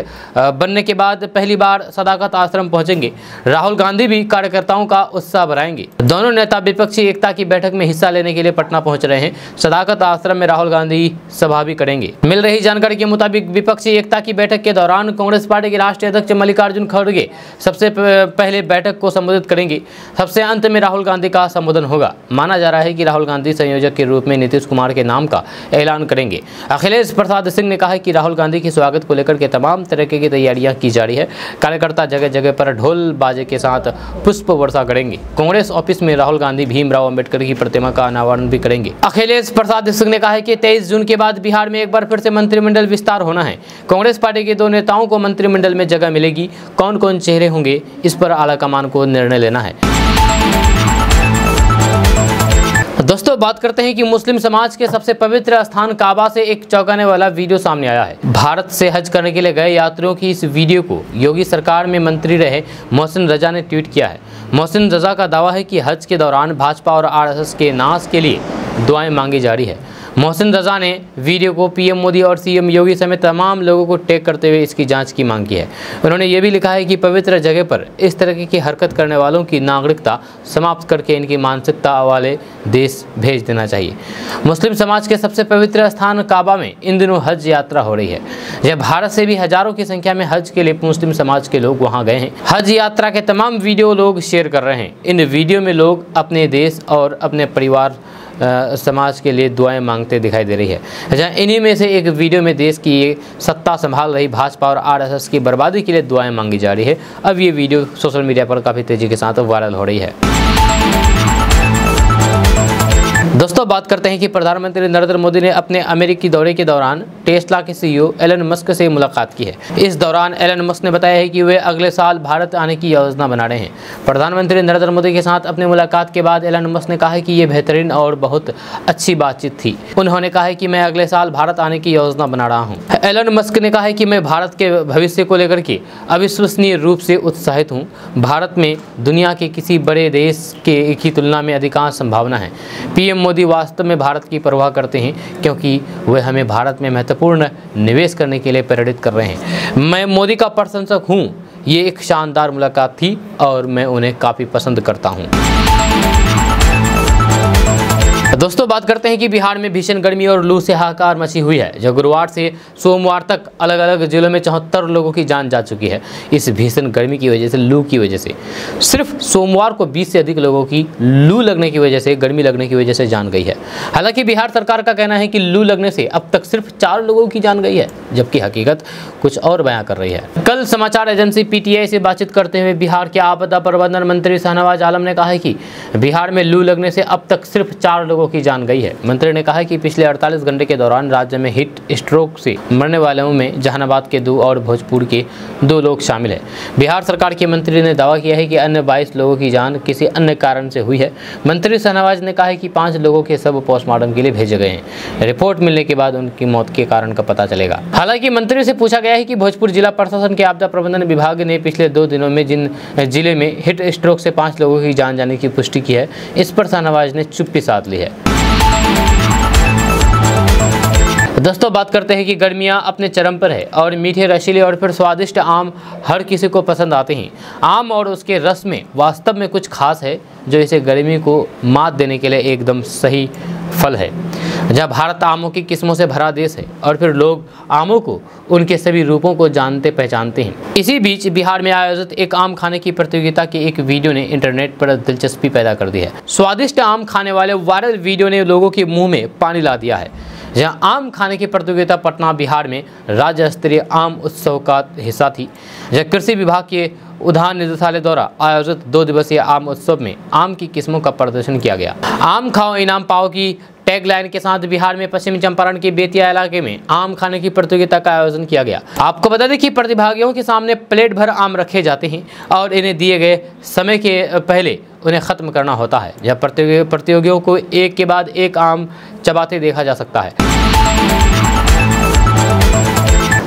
बनने के बाद पहली बार सदाकत आश्रम पहुंचेंगे। राहुल गांधी भी कार्यकर्ताओं का उत्साह बढ़ाएंगे। दोनों नेता विपक्षी एकता की बैठक में हिस्सा लेने के लिए पटना पहुंच रहे हैं। सदाकत आश्रम में राहुल गांधी सभा भी करेंगे। मिल रही जानकारी के मुताबिक विपक्षी एकता की बैठक के दौरान कांग्रेस पार्टी के राष्ट्रीय अध्यक्ष मल्लिकार्जुन खड़गे सबसे पहले बैठक को संबोधित करेंगे। सबसे अंत में राहुल गांधी का संबोधन होगा। माना जा रहा है कि राहुल गांधी संयोजक के रूप में नीतीश कुमार के नाम का ऐलान करेंगे। अखिलेश प्रसाद सिंह ने कहा है कि राहुल गांधी के स्वागत को लेकर के तमाम तरह की तैयारियां की जा रही है। कार्यकर्ता जगह जगह पर ढोल बाजे के साथ पुष्प वर्षा करेंगे। कांग्रेस ऑफिस में राहुल गांधी भीमराव अंबेडकर की प्रतिमा का अनावरण भी करेंगे। अखिलेश प्रसाद सिंह ने कहा है कि 23 जून के बाद बिहार में एक बार फिर से मंत्रिमंडल विस्तार होना है। कांग्रेस पार्टी के दो नेताओं को मंत्रिमंडल में जगह मिलेगी। कौन कौन चेहरे होंगे, इस पर आलाकमान को निर्णय लेना है। दोस्तों, बात करते हैं कि मुस्लिम समाज के सबसे पवित्र स्थान काबा से एक चौंकाने वाला वीडियो सामने आया है। भारत से हज करने के लिए गए यात्रियों की इस वीडियो को योगी सरकार में मंत्री रहे मोहसिन रजा ने ट्वीट किया है। मोहसिन रजा का दावा है कि हज के दौरान भाजपा और आरएसएस के नाश के लिए दुआएं मांगी जा रही है। मोहसिन रजा ने वीडियो को पीएम मोदी और सीएम योगी समेत तमाम लोगों को टैग करते हुए इसकी जांच की मांग की है। उन्होंने ये भी लिखा है कि पवित्र जगह पर इस तरह की हरकत करने वालों की नागरिकता समाप्त करके इनकी मानसिकता वाले देश भेज देना चाहिए। मुस्लिम समाज के सबसे पवित्र स्थान काबा में इन दिनों हज यात्रा हो रही है। यह भारत से भी हजारों की संख्या में हज के लिए मुस्लिम समाज के लोग वहां गए हैं। हज यात्रा के तमाम वीडियो लोग शेयर कर रहे हैं। इन वीडियो में लोग अपने देश और अपने परिवार समाज के लिए दुआएं मांगते दिखाई दे रही है। जहाँ इन्हीं में से एक वीडियो में देश की सत्ता संभाल रही भाजपा और आरएसएस की बर्बादी के लिए दुआएं मांगी जा रही है। अब ये वीडियो सोशल मीडिया पर काफ़ी तेज़ी के साथ वायरल हो रही है। दोस्तों, बात करते हैं कि प्रधानमंत्री नरेंद्र मोदी ने अपने अमेरिकी दौरे के दौरान टेस्ला के सीईओ एलन मस्क से मुलाकात की है। इस दौरान एलन मस्क ने बताया है कि वे अगले साल भारत आने की योजना बना रहे हैं। प्रधानमंत्री नरेंद्र मोदी के साथ अपनी मुलाकात के बाद एलन मस्क ने कहा है कि ये बेहतरीन और बहुत अच्छी बातचीत थी। उन्होंने कहा है कि मैं अगले साल भारत आने की योजना बना रहा हूँ। एलन मस्क ने कहा है कि मैं भारत के भविष्य को लेकर के अविश्वसनीय रूप से उत्साहित हूँ। भारत में दुनिया के किसी बड़े देश की तुलना में अधिकांश संभावना है। पीएम मोदी वास्तव में भारत की परवाह करते हैं क्योंकि वे हमें भारत में महत्वपूर्ण निवेश करने के लिए प्रेरित कर रहे हैं। मैं मोदी का प्रशंसक हूं। ये एक शानदार मुलाकात थी और मैं उन्हें काफ़ी पसंद करता हूं। दोस्तों, बात करते हैं कि बिहार में भीषण गर्मी और लू से हाहाकार मची हुई है। जो गुरुवार से सोमवार तक अलग अलग जिलों में 74 लोगों की जान जा चुकी है। इस भीषण गर्मी की वजह से, लू की वजह से सिर्फ सोमवार को 20 से अधिक लोगों की लू लगने की वजह से, गर्मी लगने की वजह से जान गई है। हालांकि बिहार सरकार का कहना है कि लू लगने से अब तक सिर्फ 4 लोगों की जान गई है, जबकि हकीकत कुछ और बयां कर रही है। कल समाचार एजेंसी पीटीआई से बातचीत करते हुए बिहार के आपदा प्रबंधन मंत्री शाहनवाज आलम ने कहा है कि बिहार में लू लगने से अब तक सिर्फ 4 लोगों की जान गई है। मंत्री ने कहा कि पिछले 48 घंटे के दौरान राज्य में हीट स्ट्रोक से मरने वालों में जहानाबाद के 2 और भोजपुर के 2 लोग शामिल हैं। बिहार सरकार के मंत्री ने दावा किया है कि अन्य 22 लोगों की जान किसी अन्य कारण से हुई है। मंत्री शाहनवाज ने कहा कि 5 लोगों के शव पोस्टमार्टम के लिए भेजे गए हैं। रिपोर्ट मिलने के बाद उनकी मौत के कारण का पता चलेगा। हालांकि मंत्री से पूछा गया है कि भोजपुर जिला प्रशासन के आपदा प्रबंधन विभाग ने पिछले 2 दिनों में जिन जिले में हीट स्ट्रोक से 5 लोगों की जान जाने की पुष्टि की है, इस पर शाहनवाज ने चुप्पी साध ली है। दोस्तों, बात करते हैं कि गर्मियां अपने चरम पर है और मीठे, रसीले और फिर स्वादिष्ट आम हर किसी को पसंद आते हैं। आम और उसके रस में वास्तव में कुछ खास है जो इसे गर्मी को मात देने के लिए एकदम सही फल है। जहाँ भारत आमों की किस्मों से भरा देश है और फिर लोग आमों को उनके सभी रूपों को जानते पहचानते हैं। इसी बीच बिहार में आयोजित एक आम खाने की प्रतियोगिता के एक वीडियो ने इंटरनेट पर दिलचस्पी पैदा कर दी है। स्वादिष्ट आम खाने वाले वायरल वीडियो ने लोगों के मुंह में पानी ला दिया है। जहां आम खाने की प्रतियोगिता पटना बिहार में राज्य स्तरीय आम उत्सव का हिस्सा थी। जहां कृषि विभाग के उद्यान निदेशालय द्वारा आयोजित 2 दिवसीय आम उत्सव में आम की किस्मों का प्रदर्शन किया गया। आम खाओ इनाम पाओ की टैगलाइन के साथ बिहार में पश्चिमी चंपारण के बेतिया इलाके में आम खाने की प्रतियोगिता का आयोजन किया गया। आपको बता दें कि प्रतिभागियों के सामने प्लेट भर आम रखे जाते हैं और इन्हें दिए गए समय के पहले उन्हें ख़त्म करना होता है। यह प्रतियोगियों को एक के बाद एक आम चबाते देखा जा सकता है।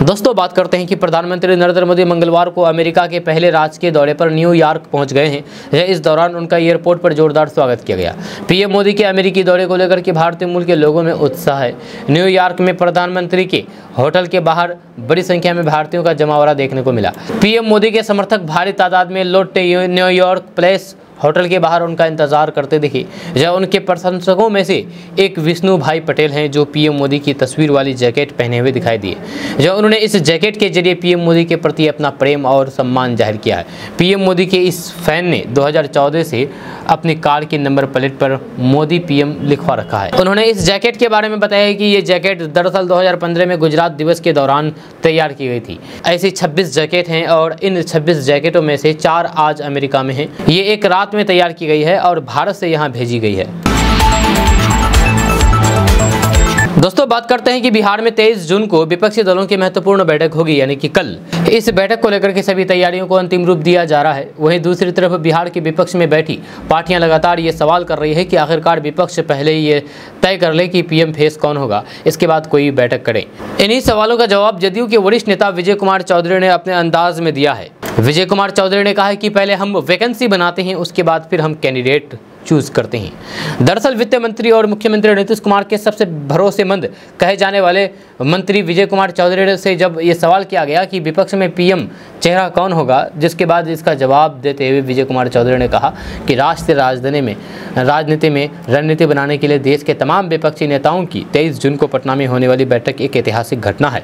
दोस्तों बात करते हैं कि प्रधानमंत्री नरेंद्र मोदी मंगलवार को अमेरिका के पहले राजकीय दौरे पर न्यूयॉर्क पहुंच गए हैं। इस दौरान उनका एयरपोर्ट पर जोरदार स्वागत किया गया। पीएम मोदी के अमेरिकी दौरे को लेकर के भारतीय मूल के लोगों में उत्साह है। न्यूयॉर्क में प्रधानमंत्री के होटल के बाहर बड़ी संख्या में भारतीयों का जमावड़ा देखने को मिला। पीएम मोदी के समर्थक भारी तादाद में लौटे न्यूयॉर्क प्लेस होटल के बाहर उनका इंतजार करते दिखे। जहाँ उनके प्रशंसकों में से एक विष्णु भाई पटेल हैं जो पीएम मोदी की तस्वीर वाली जैकेट पहने हुए दिखाई दिए। जहाँ उन्होंने इस जैकेट के जरिए पीएम मोदी के प्रति अपना प्रेम और सम्मान जाहिर किया है। पीएम मोदी के इस फैन ने 2014 से अपनी कार की नंबर प्लेट पर मोदी पीएम लिखवा रखा है। उन्होंने इस जैकेट के बारे में बताया कि ये जैकेट दरअसल 2015 में गुजरात दिवस के दौरान तैयार की गई थी। ऐसी 26 जैकेट हैं और इन 26 जैकेटों में से 4 आज अमेरिका में हैं। ये एक रात में तैयार की गई है और भारत से यहां भेजी गई है। दोस्तों बात करते हैं कि बिहार में 23 जून को विपक्षी दलों की महत्वपूर्ण बैठक होगी, यानी कि कल। इस बैठक को लेकर के सभी तैयारियों को अंतिम रूप दिया जा रहा है। वहीं दूसरी तरफ बिहार के विपक्ष में बैठी पार्टियां लगातार ये सवाल कर रही है कि आखिरकार विपक्ष पहले ही ये तय कर ले कि पीएम फेस कौन होगा, इसके बाद कोई बैठक करे। इन्हीं सवालों का जवाब जदयू के वरिष्ठ नेता विजय कुमार चौधरी ने अपने अंदाज में दिया है। विजय कुमार चौधरी ने कहा है कि पहले हम वैकेंसी बनाते हैं, उसके बाद फिर हम कैंडिडेट चूज करते हैं। दरअसल वित्त मंत्री और मुख्यमंत्री नीतीश कुमार के सबसे भरोसेमंद कहे जाने वाले मंत्री विजय कुमार चौधरी से जब ये सवाल किया गया कि विपक्ष में पीएम चेहरा कौन होगा, जिसके बाद इसका जवाब देते हुए विजय कुमार चौधरी ने कहा कि राजनीति में रणनीति बनाने के लिए देश के तमाम विपक्षी नेताओं की 23 जून को पटना में होने वाली बैठक एक ऐतिहासिक घटना है।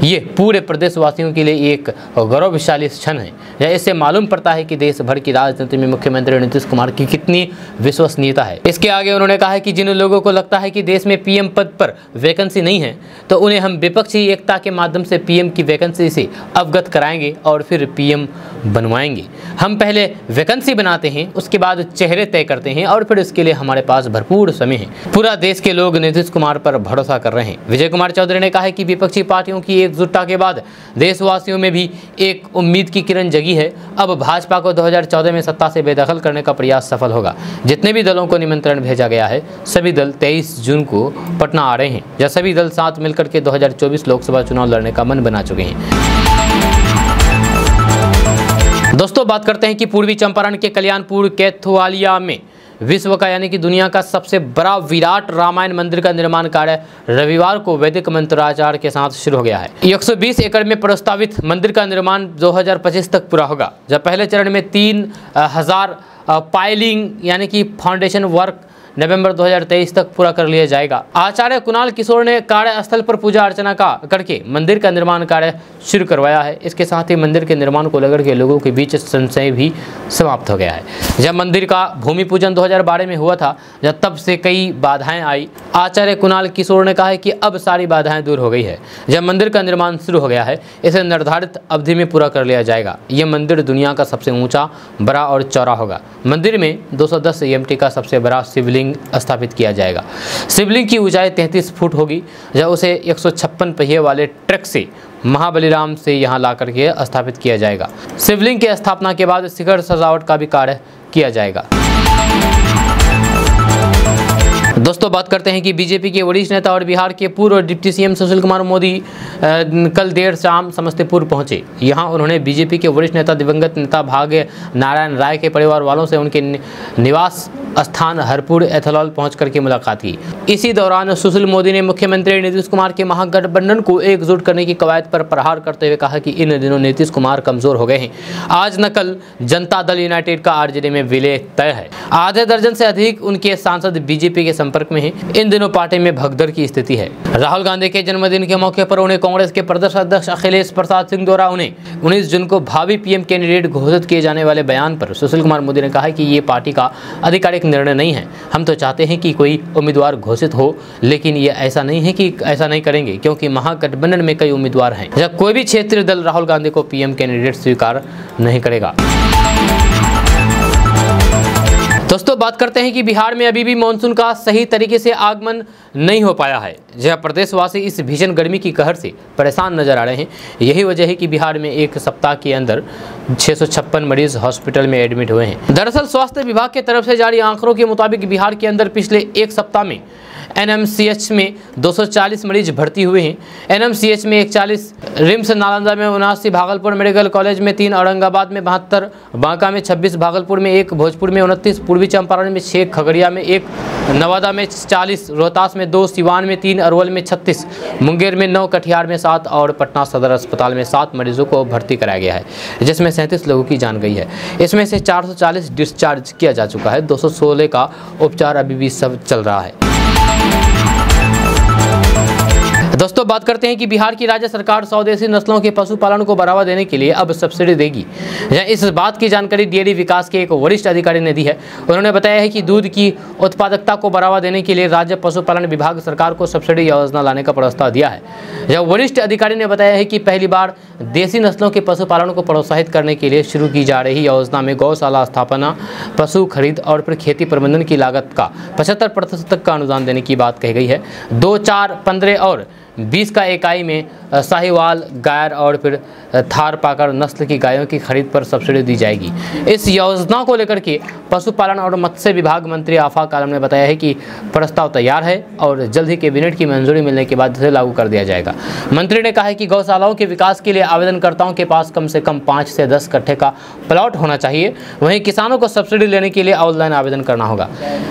ये पूरे प्रदेशवासियों के लिए एक गौरवशाली क्षण है। इससे मालूम पड़ता है कि देश भर की राजनीति में मुख्यमंत्री नीतीश कुमार की कितनी विश्वसनीयता है। इसके आगे उन्होंने कहा है कि जिन लोगों को लगता है कि देश में पीएम पद पर वैकेंसी नहीं है, तो उन्हें हम विपक्षी एकता के माध्यम से पीएम की वैकेंसी से अवगत कराएंगे और फिर पीएम बनवाएंगे। हम पहले वैकेंसी बनाते हैं, उसके बाद चेहरे तय करते हैं और फिर इसके लिए हमारे पास भरपूर समय है। पूरा देश के लोग नीतीश कुमार पर भरोसा कर रहे हैं। विजय कुमार चौधरी ने कहा है कि विपक्षी पार्टियों की एकजुटता के बाद देशवासियों में भी एक उम्मीद की किरण जगी है। अब भाजपा को 2014 में सत्ता से बेदखल करने का प्रयास सफल होगा। जितने भी दलों को निमंत्रण भेजा गया है, सभी दल 23 जून को पटना आ रहे हैं। जब सभी दल साथ मिलकर के 2024 लोकसभा चुनाव लड़ने का मन बना चुके हैं। दोस्तों बात करते हैं कि पूर्वी चंपारण के कल्याणपुर कैथोलिया में विश्व का यानी कि दुनिया का सबसे बड़ा विराट रामायण मंदिर का निर्माण कार्य रविवार को वैदिक मंत्रोच्चार के साथ शुरू हो गया है। 120 एकड़ में प्रस्तावित मंदिर का निर्माण 2025 तक पूरा होगा। जब पहले चरण में 3000 पाइलिंग यानी कि फाउंडेशन वर्क नवंबर 2023 तक पूरा कर लिया जाएगा। आचार्य कुणाल किशोर ने कार्यस्थल पर पूजा अर्चना करके मंदिर का निर्माण कार्य शुरू करवाया है। इसके साथ ही मंदिर के निर्माण को लेकर के लोगों के बीच संशय भी समाप्त हो गया है। जब मंदिर का भूमि पूजन 2012 में हुआ था, जब तब से कई बाधाएं आई। आचार्य कुणाल किशोर ने कहा है कि अब सारी बाधाएं दूर हो गई है। जब मंदिर का निर्माण शुरू हो गया है, इसे निर्धारित अवधि में पूरा कर लिया जाएगा। यह मंदिर दुनिया का सबसे ऊंचा, बड़ा और चौड़ा होगा। मंदिर में 210 EMT का सबसे बड़ा शिवलिंग स्थापित किया जाएगा। शिवलिंग की ऊंचाई 33 फुट होगी। जब उसे 156 पहिए वाले ट्रक से महाबलीराम से यहां लाकर के स्थापित किया जाएगा। शिवलिंग की स्थापना के बाद शिखर सजावट का भी कार्य किया जाएगा। दोस्तों बात करते हैं कि बीजेपी के वरिष्ठ नेता और बिहार के पूर्व डिप्टी सीएम सुशील कुमार मोदी कल देर शाम समस्तीपुर पहुंचे। यहां उन्होंने बीजेपी के वरिष्ठ नेता दिवंगत नेता भाग्य नारायण राय के परिवार वालों से उनके निवास स्थान हरपुर एथलॉल पहुंच करके मुलाकात की। इसी दौरान सुशील मोदी ने मुख्यमंत्री नीतीश कुमार के महागठबंधन को एकजुट करने की कवायद पर प्रहार करते हुए कहा कि इन दिनों नीतीश कुमार कमजोर हो गए हैं। आज न कल जनता दल यूनाइटेड का आरजेडी में विलय तय है। आधे दर्जन से अधिक उनके सांसद बीजेपी के संपर्क में हैं। इन दिनों पार्टी में भगदड़ की स्थिति है। राहुल गांधी के जन्मदिन के मौके पर उन्हें कांग्रेस के प्रदेश अध्यक्ष अखिलेश प्रसाद सिंह द्वारा उन्हें 19 जून को भावी पीएम कैंडिडेट घोषित किए जाने वाले बयान पर सुशील कुमार मोदी ने कहा कि ये पार्टी का आधिकारिक निर्णय नहीं है। हम तो चाहते हैं कि कोई उम्मीदवार घोषित हो, लेकिन ये ऐसा नहीं है कि ऐसा नहीं करेंगे, क्योंकि महागठबंधन में कई उम्मीदवार हैं। जब कोई भी क्षेत्रीय दल राहुल गांधी को पीएम कैंडिडेट स्वीकार नहीं करेगा। दोस्तों बात करते हैं कि बिहार में अभी भी मानसून का सही तरीके से आगमन नहीं हो पाया है, जहां प्रदेशवासी इस भीषण गर्मी की कहर से परेशान नजर आ रहे हैं। यही वजह है कि बिहार में एक सप्ताह के अंदर 656 मरीज हॉस्पिटल में एडमिट हुए हैं। दरअसल स्वास्थ्य विभाग की तरफ से जारी आंकड़ों के मुताबिक बिहार के अंदर पिछले एक सप्ताह में एनएमसीएच में 240 मरीज भर्ती हुए हैं। एनएमसीएच में 41, रिम्स नालंदा में 79, भागलपुर मेडिकल कॉलेज में 3, औरंगाबाद में 72, बांका में 26, भागलपुर में 1, भोजपुर में 29, पूर्वी चंपारण में 6, खगड़िया में 1, नवादा में 40, रोहतास में 2, सिवान में 3, अरवल में 36, मुंगेर में 9, कटिहार में 7 और पटना सदर अस्पताल में 7 मरीजों को भर्ती कराया गया है, जिसमें 37 लोगों की जान गई है। इसमें से 440 डिस्चार्ज किया जा चुका है। 216 का उपचार अभी भी सब चल रहा है। दोस्तों बात करते हैं कि बिहार की राज्य सरकार स्वदेशी नस्लों के पशुपालन को बढ़ावा देने के लिए अब सब्सिडी देगी। इस बात की जानकारी डेयरी विकास के एक वरिष्ठ अधिकारी ने दी है। उन्होंने बताया है कि दूध की उत्पादकता को बढ़ावा देने के लिए राज्य पशुपालन विभाग सरकार को सब्सिडी योजना लाने का प्रस्ताव दिया है। यह वरिष्ठ अधिकारी ने बताया है कि पहली बार देसी नस्लों के पशुपालन को प्रोत्साहित करने के लिए शुरू की जा रही योजना में गौशाला स्थापना, पशु खरीद और फिर खेती प्रबंधन की लागत का 75% तक का अनुदान देने की बात कही गई है। 2, 4, 15 और 20 का इकाई में साहिवाल, गायर और फिर थारपाकर नस्ल की गायों की खरीद पर सब्सिडी दी जाएगी। इस योजना को लेकर के पशुपालन और मत्स्य विभाग मंत्री आफाक आलम ने बताया है कि प्रस्ताव तैयार है और जल्द ही कैबिनेट की मंजूरी मिलने के बाद इसे लागू कर दिया जाएगा। मंत्री ने कहा है कि गौशालाओं के विकास के लिए आवेदनकर्ताओं के पास कम से कम 5 से 10 कट्ठे का प्लॉट होना चाहिए। वहीं किसानों को सब्सिडी लेने के लिए ऑनलाइन आवेदन करना होगा।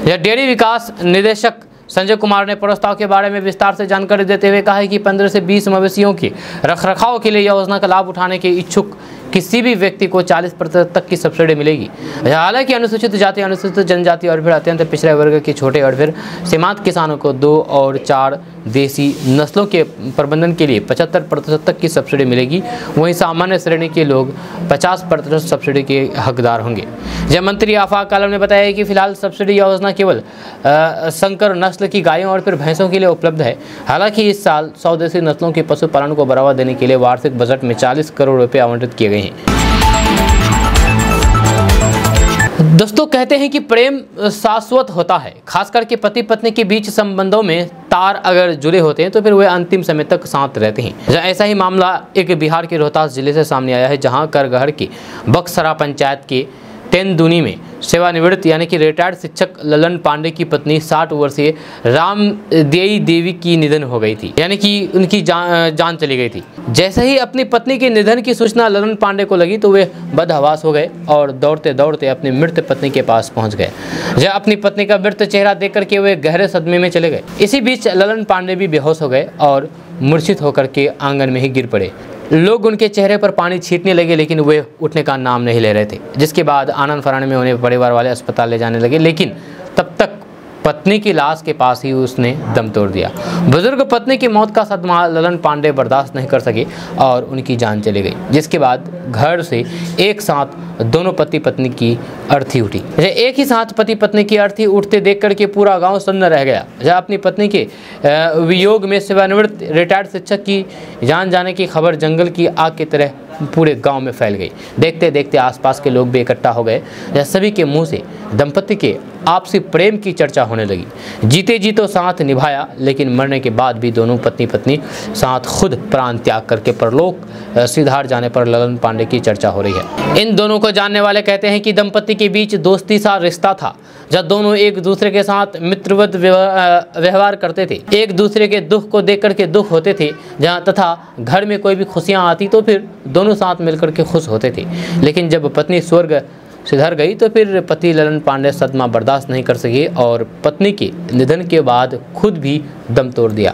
यह डेयरी विकास निदेशक संजय कुमार ने प्रस्ताव के बारे में विस्तार से जानकारी देते हुए कहा है कि 15 से 20 मवेशियों के रखरखाव के लिए योजना का लाभ उठाने के इच्छुक किसी भी व्यक्ति को 40% तक की सब्सिडी मिलेगी। हालांकि अनुसूचित जाति, अनुसूचित जनजाति और फिर अत्यंत पिछड़े वर्ग के छोटे और फिर सीमांत किसानों को 2 और 4 देसी नस्लों के प्रबंधन के लिए 75% तक की सब्सिडी मिलेगी। वहीं सामान्य श्रेणी के लोग 50% सब्सिडी के हकदार होंगे। जब मंत्री आफाक आलम ने बताया कि फिलहाल सब्सिडी योजना केवल संकर नस्ल की गायों और फिर भैंसों के लिए उपलब्ध है। हालांकि इस साल स्वदेशी नस्लों के पशुपालन को बढ़ावा देने के लिए वार्षिक बजट में 40 करोड़ रुपए आवंटित किए गए हैं। दोस्तों कहते हैं कि प्रेम शाश्वत होता है, खास करके पति पत्नी के बीच संबंधों में तार अगर जुड़े होते हैं तो फिर वे अंतिम समय तक साथ रहते हैं। ऐसा ही मामला एक बिहार के रोहतास जिले से सामने आया है, जहां करगहर के बक्सरा पंचायत के तेंदुनी में सेवानिवृत्त यानी कि रिटायर्ड शिक्षक ललन पांडे की पत्नी 60 वर्षीय रामदेई देवी की निधन हो गई थी, यानी कि उनकी जान चली गई थी। जैसे ही अपनी पत्नी के निधन की सूचना ललन पांडे को लगी तो वे बदहवास हो गए और दौड़ते दौड़ते अपनी मृत पत्नी के पास पहुंच गए। जब अपनी पत्नी का मृत चेहरा देख करके वे गहरे सदमे में चले गए। इसी बीच ललन पांडे भी बेहोश हो गए और मूर्छित होकर के आंगन में ही गिर पड़े। लोग उनके चेहरे पर पानी छींटने लगे, लेकिन वे उठने का नाम नहीं ले रहे थे। जिसके बाद आनंद फराने में उन्हें परिवार वाले अस्पताल ले जाने लगे, लेकिन तब तक पत्नी की लाश के पास ही उसने दम तोड़ दिया। बुजुर्ग पत्नी की मौत का सदमा ललन पांडे बर्दाश्त नहीं कर सके और उनकी जान चली गई। जिसके बाद घर से एक साथ दोनों पति पत्नी की अर्थी उठी। एक ही साथ पति पत्नी की अर्थी उठते देख करके पूरा गांव सन्न रह गया। जब अपनी पत्नी के वियोग में सेवानिवृत्त रिटायर्ड शिक्षक की जान जाने की खबर जंगल की आग की तरह पूरे गांव में फैल गई। देखते देखते आसपास के लोग भी इकट्ठा हो गए। सभी के मुंह से दंपति के आपसी प्रेम की चर्चा होने लगी। जीते जी तो साथ निभाया, लेकिन मरने के बाद भी दोनों पत्नी पत्नी साथ खुद प्राण त्याग करके परलोक सिधार जाने पर ललन पांडे की चर्चा हो रही है। इन दोनों को जानने वाले कहते हैं कि दंपति के बीच दोस्ती सा रिश्ता था, जब दोनों एक दूसरे के साथ मित्रवत व्यवहार करते थे, एक दूसरे के दुख को देख करके दुख होते थे, जहाँ तथा घर में कोई भी खुशियाँ आती तो फिर दोनों साथ मिलकर के खुश होते थे। लेकिन जब पत्नी स्वर्ग सिधर गई तो फिर पति ललन पांडे सदमा बर्दाश्त नहीं कर सके और पत्नी के निधन के बाद खुद भी दम तोड़ दिया।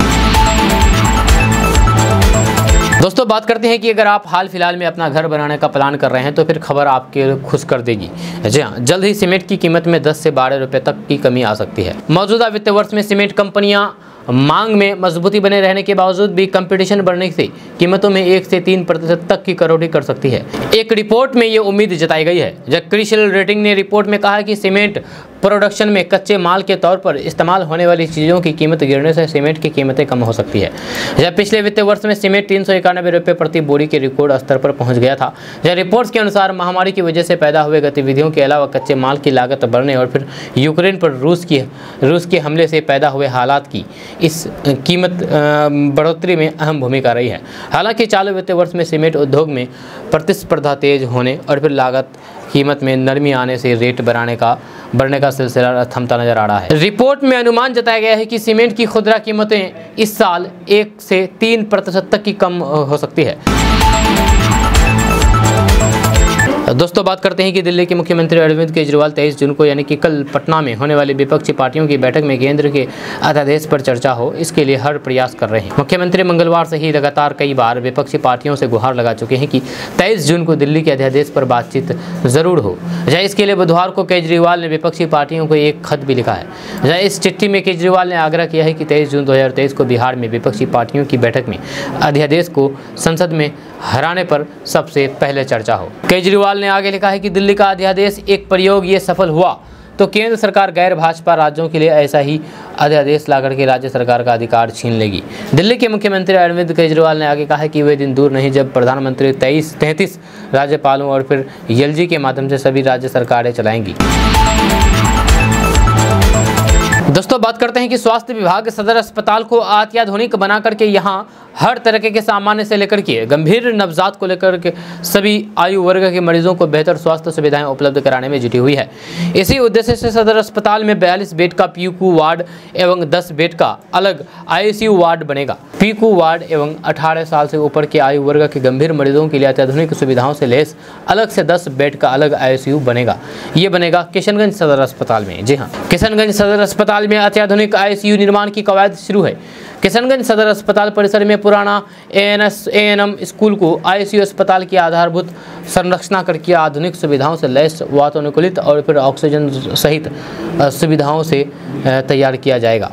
दोस्तों बात करते हैं कि अगर आप हाल फिलहाल में अपना घर बनाने का प्लान कर रहे हैं तो फिर खबर आपके खुश कर देगी। जी हाँ, जल्द ही सीमेंट की कीमत में 10 से 12 रुपए तक की कमी आ सकती है। मौजूदा वित्त वर्ष में सीमेंट कंपनियां मांग में मजबूती बने रहने के बावजूद भी कंपटीशन बढ़ने से कीमतों में 1 से 3% तक की कटौती कर सकती है। एक रिपोर्ट में ये उम्मीद जताई गई है। जब क्रिसिल रेटिंग ने रिपोर्ट में कहा कि सीमेंट प्रोडक्शन में कच्चे माल के तौर पर इस्तेमाल होने वाली चीज़ों की कीमत गिरने से सीमेंट की कीमतें कम हो सकती है। जब पिछले वित्त वर्ष में सीमेंट 391 रुपये प्रति बोरी के रिकॉर्ड स्तर पर पहुंच गया था। जब रिपोर्ट्स के अनुसार महामारी की वजह से पैदा हुए गतिविधियों के अलावा कच्चे माल की लागत बढ़ने और फिर यूक्रेन पर रूस के हमले से पैदा हुए हालात की इस कीमत बढ़ोतरी में अहम भूमिका रही है। हालांकि चालू वित्त वर्ष में सीमेंट उद्योग में प्रतिस्पर्धा तेज होने और फिर लागत कीमत में नरमी आने से रेट बढ़ने का सिलसिला थमता नजर आ रहा है। रिपोर्ट में अनुमान जताया गया है कि सीमेंट की खुदरा कीमतें इस साल 1 से 3% तक की कम हो सकती है। दोस्तों बात करते हैं कि दिल्ली के मुख्यमंत्री अरविंद केजरीवाल 23 जून को यानी कि कल पटना में होने वाली विपक्षी पार्टियों की बैठक में केंद्र के अध्यादेश पर चर्चा हो, इसके लिए हर प्रयास कर रहे हैं। मुख्यमंत्री मंगलवार से ही लगातार कई बार विपक्षी पार्टियों से गुहार लगा चुके हैं कि 23 जून को दिल्ली के अध्यादेश पर बातचीत जरूर हो जाए। इसके लिए बुधवार को केजरीवाल ने विपक्षी पार्टियों को एक खत भी लिखा है। इस चिट्ठी में केजरीवाल ने आग्रह किया है कि 23 जून 2023 को बिहार में विपक्षी पार्टियों की बैठक में अध्यादेश को संसद में हराने पर सबसे पहले चर्चा हो। केजरीवाल ने आगे लिखा है कि दिल्ली का अध्यादेश एक प्रयोग ये सफल हुआ तो केंद्र सरकार गैर भाजपा राज्यों के लिए ऐसा ही अध्यादेश लाकर के राज्य सरकार का अधिकार छीन लेगी। दिल्ली के मुख्यमंत्री अरविंद केजरीवाल ने आगे कहा है कि वे दिन दूर नहीं जब प्रधानमंत्री 33 राज्यपालों और फिर एलजी के माध्यम से सभी राज्य सरकारें चलाएंगी। दोस्तों बात करते हैं कि स्वास्थ्य विभाग सदर अस्पताल को अत्याधुनिक बना करके यहाँ हर तरह के सामान्य से लेकर के गंभीर नवजात को लेकर के सभी आयु वर्ग के मरीजों को बेहतर स्वास्थ्य सुविधाएं उपलब्ध कराने में जुटी हुई है। इसी उद्देश्य से सदर अस्पताल में 42 बेड का पीकू वार्ड एवं 10 बेड का अलग आईसीयू वार्ड बनेगा। पीकू वार्ड एवं 18 साल से ऊपर के आयु वर्ग के गंभीर मरीजों के लिए अत्याधुनिक सुविधाओं से लैस अलग से 10 बेड का अलग आईसीयू बनेगा। ये बनेगा किशनगंज सदर अस्पताल में। जी हाँ, किशनगंज सदर अस्पताल में अत्याधुनिक आईसीयू निर्माण की कवायद शुरू है। किशनगंज सदर अस्पताल परिसर में पुराना एएनएम स्कूल को आईसीयू अस्पताल की आधारभूत संरचना करके आधुनिक सुविधाओं से लैस वातानुकूलित और फिर ऑक्सीजन सहित सुविधाओं से तैयार किया जाएगा।